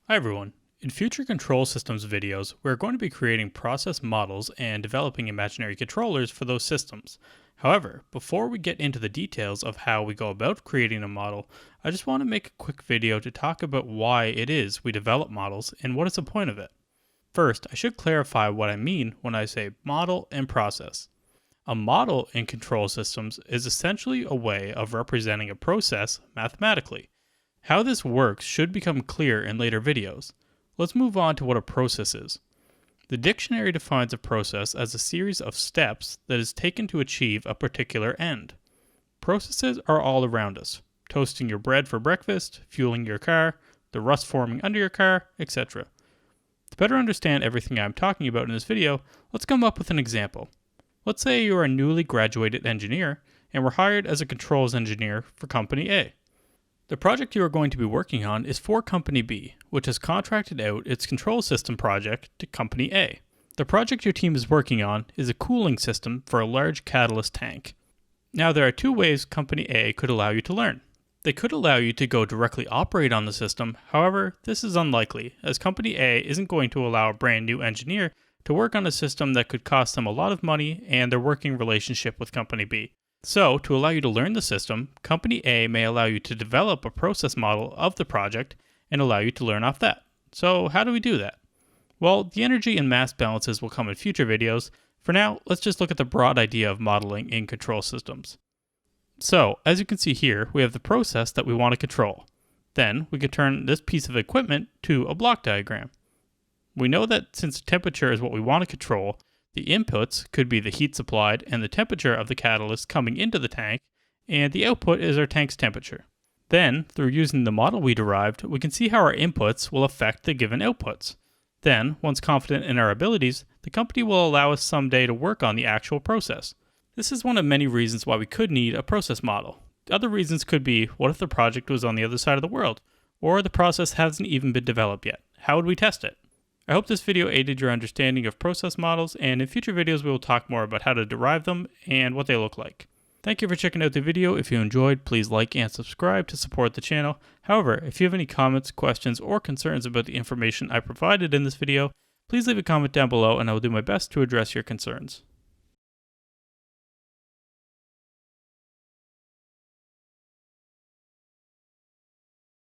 Hi everyone. In future control systems videos, we're going to be creating process models and developing imaginary controllers for those systems. However, before we get into the details of how we go about creating a model, I just want to make a quick video to talk about why it is we develop models and what is the point of it. First, I should clarify what I mean when I say model and process. A model in control systems is essentially a way of representing a process mathematically. How this works should become clear in later videos. Let's move on to what a process is. The dictionary defines a process as a series of steps that is taken to achieve a particular end. Processes are all around us. Toasting your bread for breakfast, fueling your car, the rust forming under your car, etc. To better understand everything I'm talking about in this video, let's come up with an example. Let's say you are a newly graduated engineer and were hired as a controls engineer for Company A. The project you are going to be working on is for Company B, which has contracted out its control system project to Company A. The project your team is working on is a cooling system for a large catalyst tank. Now there are two ways Company A could allow you to learn. They could allow you to go directly operate on the system, however, this is unlikely, as Company A isn't going to allow a brand new engineer to work on a system that could cost them a lot of money and their working relationship with Company B. So, to allow you to learn the system, Company A may allow you to develop a process model of the project and allow you to learn off that. So, how do we do that? Well, the energy and mass balances will come in future videos. For now, let's just look at the broad idea of modeling in control systems. So, as you can see here, we have the process that we want to control. Then, we can turn this piece of equipment to a block diagram. We know that since temperature is what we want to control, the inputs could be the heat supplied and the temperature of the catalyst coming into the tank, and the output is our tank's temperature. Then, through using the model we derived, we can see how our inputs will affect the given outputs. Then, once confident in our abilities, the company will allow us someday to work on the actual process. This is one of many reasons why we could need a process model. The other reasons could be, what if the project was on the other side of the world? Or the process hasn't even been developed yet? How would we test it? I hope this video aided your understanding of process models, and in future videos we will talk more about how to derive them and what they look like. Thank you for checking out the video. If you enjoyed, please like and subscribe to support the channel. However, if you have any comments, questions, or concerns about the information I provided in this video, please leave a comment down below and I will do my best to address your concerns.